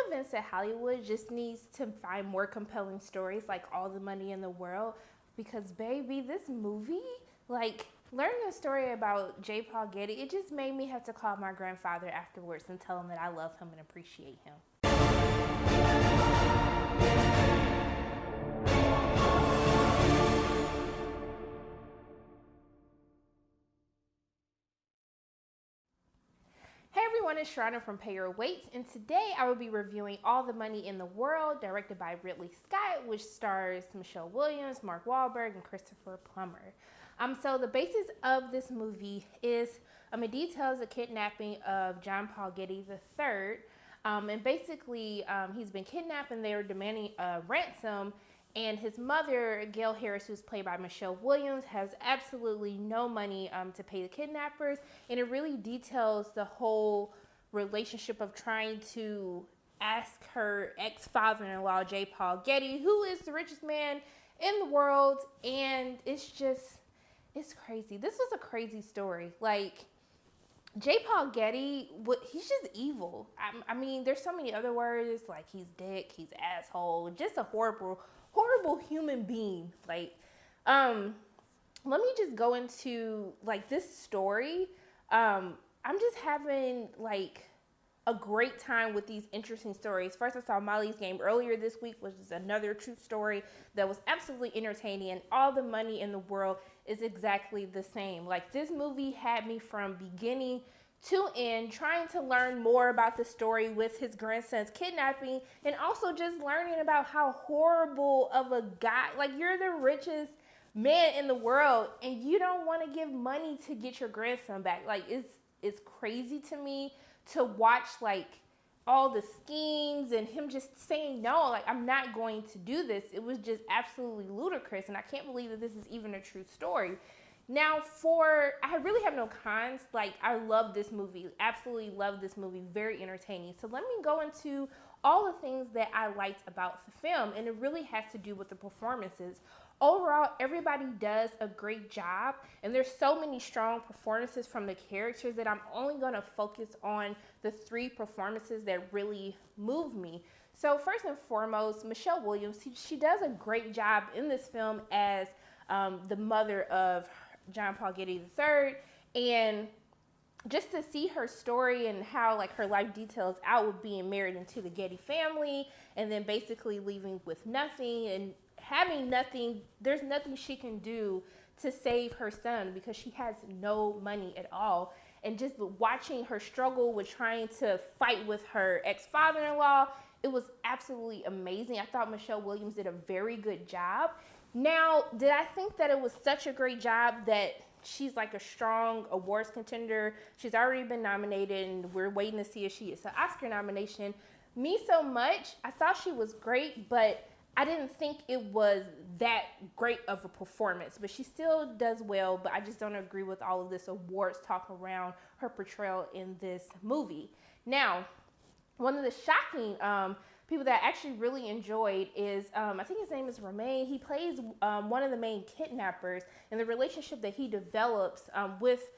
convinced that Hollywood just needs to find more compelling stories like All the Money in the World, because baby, this movie, like learning the story about J. Paul Getty, it just made me have to call my grandfather afterwards and tell him that I love him and appreciate him. Hey everyone, it's Sharna from Pay Your Weight, and today I will be reviewing All the Money in the World, directed by Ridley Scott, which stars Michelle Williams, Mark Wahlberg, and Christopher Plummer. So the basis of this movie is, it details the kidnapping of John Paul Getty III, and basically he's been kidnapped and they're demanding a ransom. And his mother, Gail Harris, who's played by Michelle Williams, has absolutely no money to pay the kidnappers. And it really details the whole relationship of trying to ask her ex-father-in-law, J. Paul Getty, who is the richest man in the world. And it's crazy. This was a crazy story. Like, J. Paul Getty, he's just evil. I mean, there's so many other words, like he's dick, he's asshole, just a horrible human being. Like, let me just go into like this story. I'm just having like a great time with these interesting stories. First, I saw Molly's Game earlier this week, which is another true story that was absolutely entertaining, and All the Money in the World is exactly the same. Like, this movie had me from beginning to end, trying to learn more about the story with his grandson's kidnapping, and also just learning about how horrible of a guy, like, you're the richest man in the world and you don't want to give money to get your grandson back. Like, it's crazy to me to watch like all the schemes and him just saying no, like, I'm not going to do this. It was just absolutely ludicrous, and I can't believe that this is even a true story. Now, I really have no cons. Like, I love this movie, absolutely love this movie, very entertaining. So let me go into all the things that I liked about the film, and it really has to do with the performances. Overall, everybody does a great job, and there's so many strong performances from the characters that I'm only going to focus on the 3 performances that really move me. So first and foremost, Michelle Williams, she does a great job in this film as the mother of John Paul Getty III, and just to see her story and how like her life details out with being married into the Getty family and then basically leaving with nothing and having nothing, there's nothing she can do to save her son because she has no money at all. And just watching her struggle with trying to fight with her ex-father-in-law, it was absolutely amazing. I thought Michelle Williams did a very good job. Now, did I think that it was such a great job that she's like a strong awards contender? She's already been nominated and we're waiting to see if she gets an Oscar nomination. Me so much. I thought she was great, but I didn't think it was that great of a performance, but she still does well, but I just don't agree with all of this awards talk around her portrayal in this movie. Now, one of the shocking people that I actually really enjoyed is, I think his name is Romain. He plays one of the main kidnappers, and the relationship that he develops with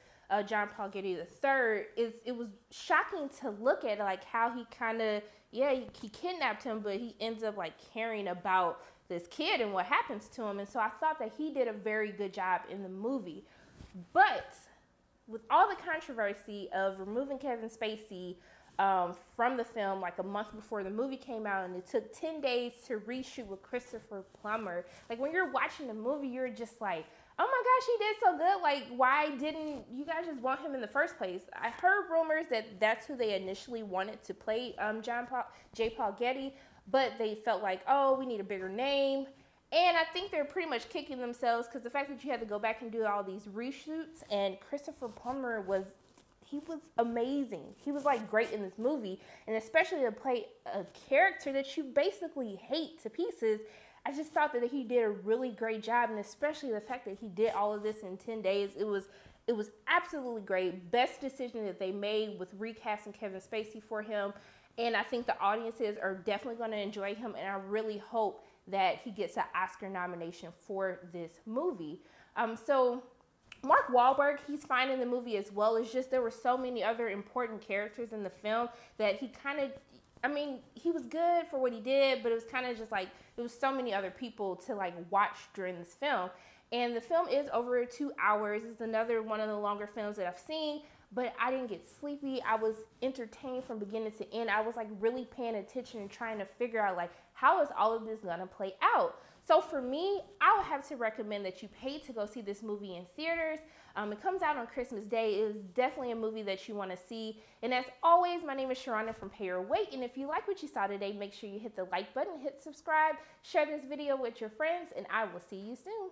John Paul Getty III it was shocking to look at, like how he kind of, he kidnapped him, but he ends up like caring about this kid and what happens to him. And so I thought that he did a very good job in the movie. But with all the controversy of removing Kevin Spacey from the film like a month before the movie came out, and it took 10 days to reshoot with Christopher Plummer, like when you're watching the movie, you're just like, oh my gosh, he did so good. Like, why didn't you guys just want him in the first place? I heard rumors that that's who they initially wanted to play J. Paul Getty, but they felt like, oh, we need a bigger name. And I think they're pretty much kicking themselves because the fact that you had to go back and do all these reshoots, and Christopher Plummer was amazing. He was like great in this movie, and especially to play a character that you basically hate to pieces. I just thought that he did a really great job, and especially the fact that he did all of this in 10 days. It was absolutely great. Best decision that they made with recasting Kevin Spacey for him, and I think the audiences are definitely going to enjoy him, and I really hope that he gets an Oscar nomination for this movie. So Mark Wahlberg, he's fine in the movie as well. It's just there were so many other important characters in the film that he kind of, I mean, he was good for what he did, but it was kind of just like, there was so many other people to like watch during this film. And the film is over 2 hours. It's another one of the longer films that I've seen, but I didn't get sleepy. I was entertained from beginning to end. I was like really paying attention and trying to figure out like, how is all of this gonna play out? So for me, I would have to recommend that you pay to go see this movie in theaters. It comes out on Christmas Day. It is definitely a movie that you want to see. And as always, my name is Sharona from Pay Your Weight. And if you like what you saw today, make sure you hit the like button, hit subscribe, share this video with your friends, and I will see you soon.